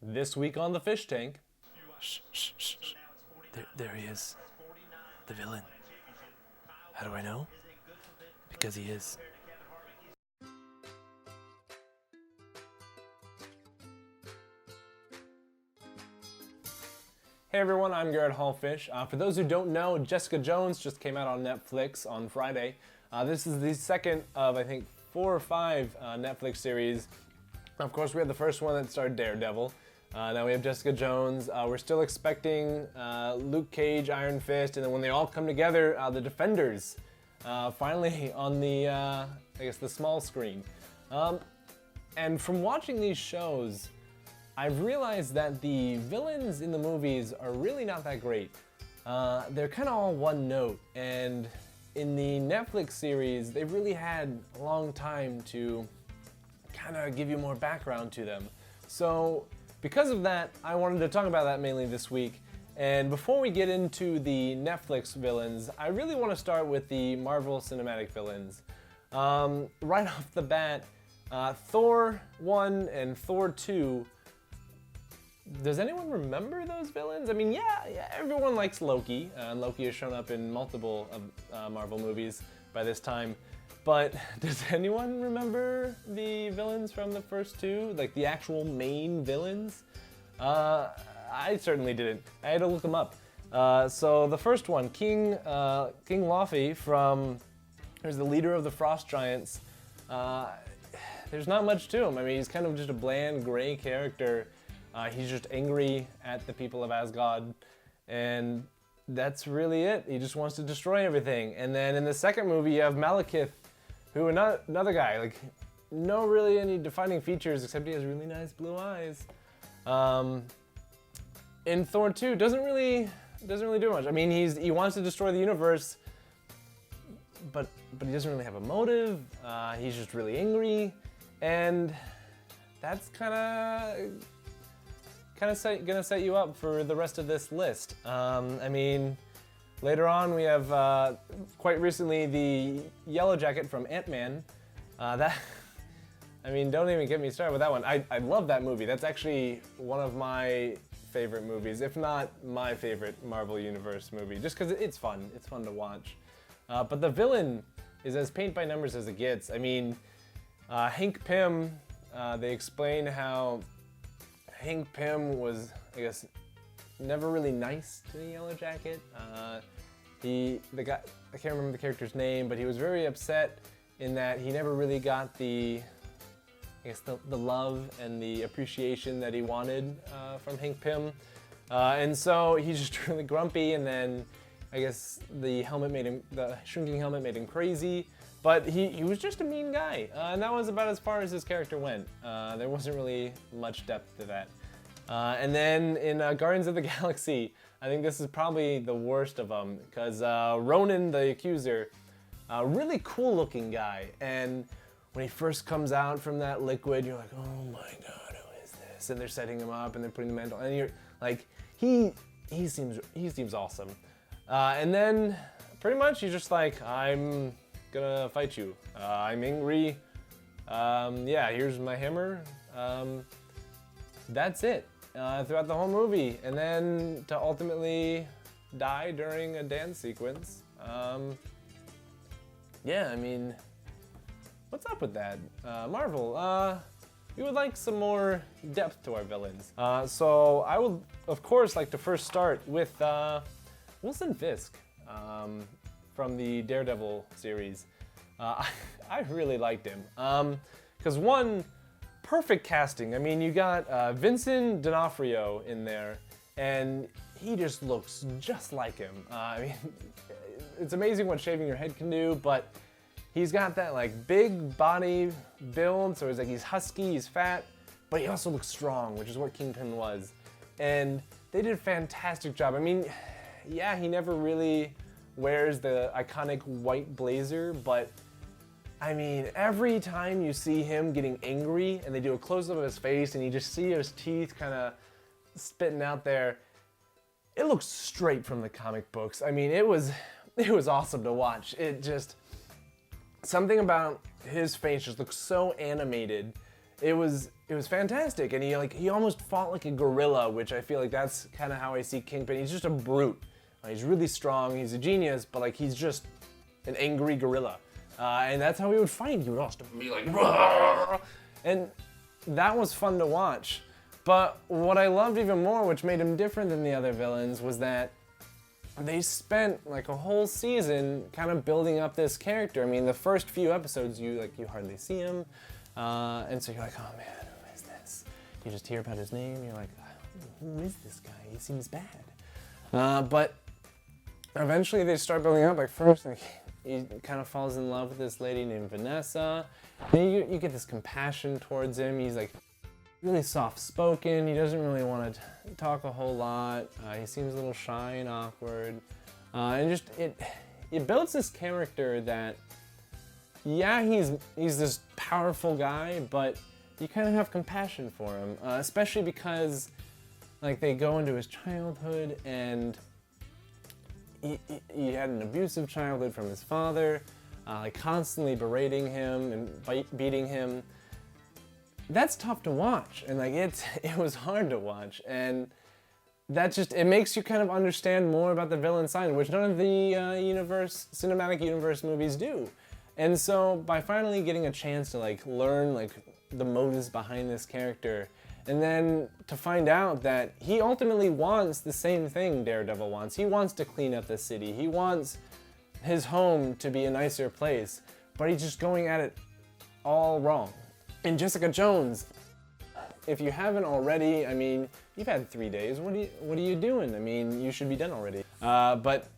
This week on the Fish Tank. Shh, shh, shh, shh. There he is. The villain. How do I know? Because he is. Hey everyone, I'm Garrett Hallfish. For those who don't know, Jessica Jones just came out on Netflix on Friday. This is the second of, I think, 4 or 5 Netflix series. Of course, we had the first one that starred Daredevil. Now we have Jessica Jones. We're still expecting Luke Cage, Iron Fist, and then when they all come together, the Defenders, finally on the, I guess, the small screen. And from watching these shows, I've realized that the villains in the movies are really not that great. They're kind of all one note, and in the Netflix series, they've really had a long time to kind of give you more background to them. So because of that, I wanted to talk about that mainly this week. And before we get into the Netflix villains, I really want to start with the Marvel Cinematic villains. Right off the bat, Thor 1 and Thor 2. Does anyone remember those villains? I mean, yeah, everyone likes Loki, and Loki has shown up in multiple Marvel movies by this time. But does anyone remember the villains from the first two? Like the actual main villains? I certainly didn't. I had to look them up. So the first one, King Laufey from, who's the leader of the Frost Giants. There's not much to him. I mean, he's kind of just a bland, gray character. He's just angry at the people of Asgard, and that's really it. He just wants to destroy everything. And then in the second movie, you have Malekith, who another guy, like no really any defining features except he has really nice blue eyes. In Thor 2, doesn't really do much. I mean, he wants to destroy the universe, but he doesn't really have a motive. He's just really angry, and that's kind of gonna set you up for the rest of this list. I mean, later on we have quite recently the Yellow Jacket from Ant-Man. I mean, don't even get me started with that one. I love that movie. That's actually one of my favorite movies, if not my favorite Marvel Universe movie, just because it's fun. It's fun to watch. But the villain is as paint by numbers as it gets. I mean, Hank Pym. They explain how Hank Pym was, I guess, never really nice to the Yellow Jacket. The guy, I can't remember the character's name, but he was very upset in that he never really got the love and the appreciation that he wanted from Hank Pym. And so he's just really grumpy, and then I guess the shrinking helmet made him crazy. But he was just a mean guy, and that was about as far as his character went. There wasn't really much depth to that. And then in Guardians of the Galaxy, I think this is probably the worst of them, because Ronan the Accuser, a really cool looking guy, and when he first comes out from that liquid, you're like, oh my god, who is this? And they're setting him up, and they're putting the mantle, and you're like, he seems awesome. And then pretty much he's just like, I'm gonna fight you. I'm angry. Yeah, here's my hammer. That's it throughout the whole movie, and then to ultimately die during a dance sequence. Yeah, I mean, what's up with that? Marvel, we would like some more depth to our villains. So I would, of course, like to first start with Wilson Fisk. From the Daredevil series. I really liked him. Because one, perfect casting. I mean, you got Vincent D'Onofrio in there, and he just looks just like him. I mean, it's amazing what shaving your head can do, but he's got that like big body build, so he's husky, he's fat, but he also looks strong, which is what Kingpin was. And they did a fantastic job. I mean, yeah, he never really wears the iconic white blazer, but I mean, every time you see him getting angry and they do a close-up of his face and you just see his teeth kind of spitting out there, it looks straight from the comic books. I mean, it was awesome to watch. It just, something about his face just looks so animated, it was fantastic, and he almost fought like a gorilla, which I feel like that's kind of how I see Kingpin. He's just a brute. He's really strong. He's a genius, but like he's just an angry gorilla, and that's how he would fight. He would also be like, "Rah!" And that was fun to watch. But what I loved even more, which made him different than the other villains, was that they spent like a whole season kind of building up this character. I mean, the first few episodes, you hardly see him, and so you're like, oh man, who is this? You just hear about his name, you're like, who is this guy? He seems bad. But eventually they start building up. Like first, like he kind of falls in love with this lady named Vanessa. And you get this compassion towards him. He's like really soft-spoken. He doesn't really want to talk a whole lot. He seems a little shy and awkward. And just it builds this character that, yeah, he's this powerful guy, but you kind of have compassion for him, especially because like they go into his childhood, and he had an abusive childhood from his father, like constantly berating him and beating him. That's tough to watch, and like it was hard to watch, and that it makes you kind of understand more about the villain side, which none of the cinematic universe movies do. And so by finally getting a chance to like learn like the motives behind this character, and then to find out that he ultimately wants the same thing Daredevil wants. He wants to clean up the city. He wants his home to be a nicer place, but he's just going at it all wrong. And Jessica Jones, if you haven't already, I mean, you've had 3 days. What are you doing? I mean, you should be done already. But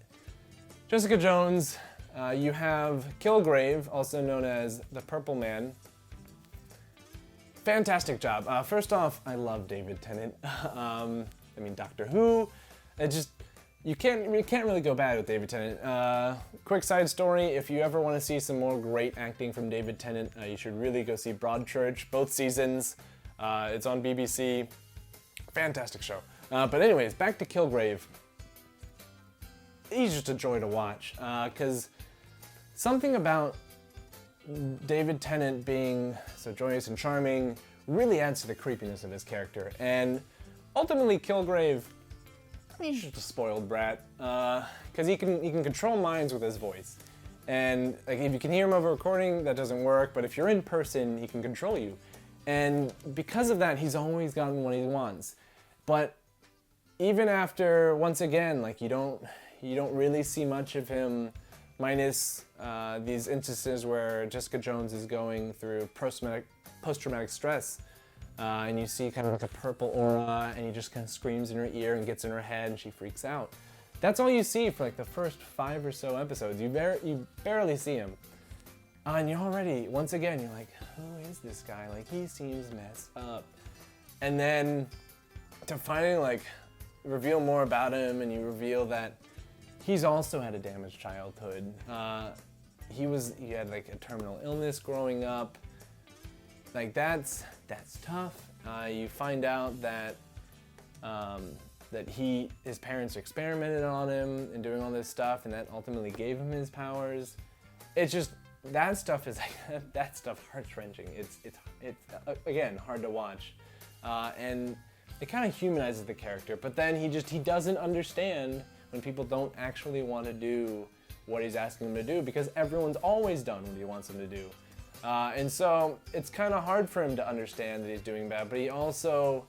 Jessica Jones, you have Kilgrave, also known as the Purple Man. Fantastic job. First off, I love David Tennant. I mean, Doctor Who. You can't really go bad with David Tennant. Quick side story, if you ever want to see some more great acting from David Tennant, you should really go see Broadchurch, both seasons. It's on BBC. Fantastic show. But anyways, back to Kilgrave. He's just a joy to watch, because something about David Tennant being so joyous and charming really adds to the creepiness of his character. And ultimately, Kilgrave, he's just a spoiled brat, because he can control minds with his voice. And like if you can hear him over recording, that doesn't work, but if you're in person, he can control you. And because of that, he's always gotten what he wants. But even after, once again, like you don't really see much of him, minus these instances where Jessica Jones is going through post-traumatic stress. And you see kind of like a purple aura, and he just kind of screams in her ear and gets in her head, and she freaks out. That's all you see for like the first 5 or so episodes. You barely see him. And you're already, once again, you're like, who is this guy? Like, he seems messed up. And then to finally like reveal more about him, and you reveal that he's also had a damaged childhood. He had like a terminal illness growing up. Like that's tough. You find out that his parents experimented on him and doing all this stuff, and that ultimately gave him his powers. It's just that stuff is like that stuff heart-wrenching. It's again hard to watch, and it kind of humanizes the character. But then he doesn't understand when people don't actually want to do what he's asking them to do, because everyone's always done what he wants them to do. And so it's kind of hard for him to understand that he's doing bad, but he also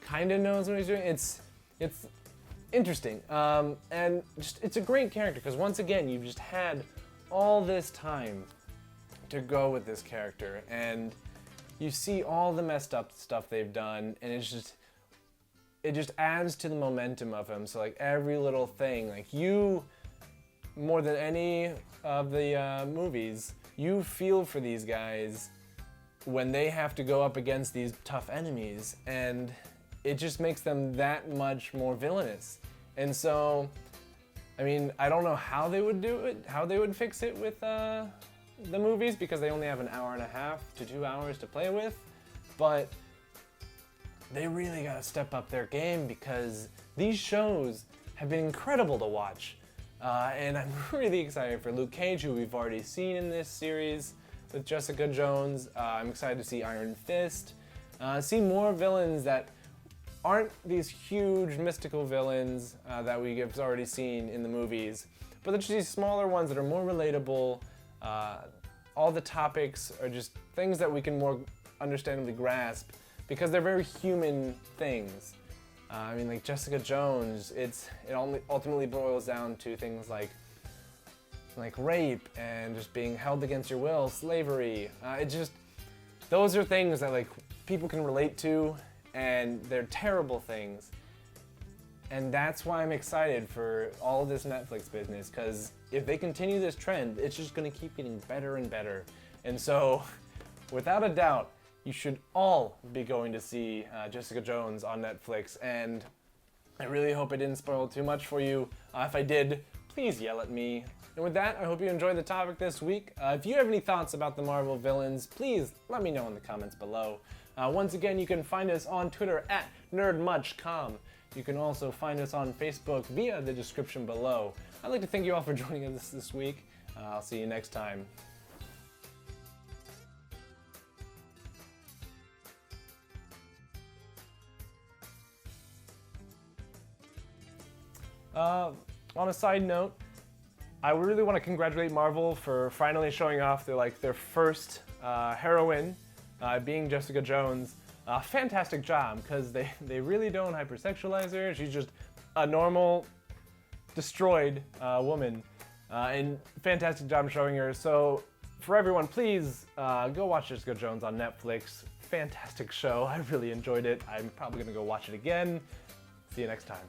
kind of knows what he's doing. It's interesting, and just it's a great character, because once again you've just had all this time to go with this character, and you see all the messed up stuff they've done, and it just adds to the momentum of him. So like every little thing, like you, more than any of the movies, you feel for these guys when they have to go up against these tough enemies, and it just makes them that much more villainous. And so, I mean, I don't know how they would do it, how they would fix it with the movies, because they only have an hour and a half to 2 hours to play with, but they really gotta step up their game, because these shows have been incredible to watch. And I'm really excited for Luke Cage, who we've already seen in this series, with Jessica Jones. I'm excited to see Iron Fist. See more villains that aren't these huge mystical villains that we have already seen in the movies, but they're just these smaller ones that are more relatable. All the topics are just things that we can more understandably grasp because they're very human things. I mean, like Jessica Jones, it ultimately boils down to things like rape and just being held against your will, slavery. Those are things that like people can relate to, and they're terrible things. And that's why I'm excited for all of this Netflix business, because if they continue this trend, it's just gonna keep getting better and better. And so, without a doubt, you should all be going to see Jessica Jones on Netflix, and I really hope I didn't spoil too much for you. If I did, please yell at me. And with that, I hope you enjoyed the topic this week. If you have any thoughts about the Marvel villains, please let me know in the comments below. Once again, you can find us on Twitter at NerdMuchCom. You can also find us on Facebook via the description below. I'd like to thank you all for joining us this week. I'll see you next time. On a side note, I really want to congratulate Marvel for finally showing off their first heroine, being Jessica Jones. Fantastic job, because they really don't hypersexualize her. She's just a normal, destroyed woman, and fantastic job showing her. So for everyone, please go watch Jessica Jones on Netflix. Fantastic show. I really enjoyed it. I'm probably gonna go watch it again. See you next time.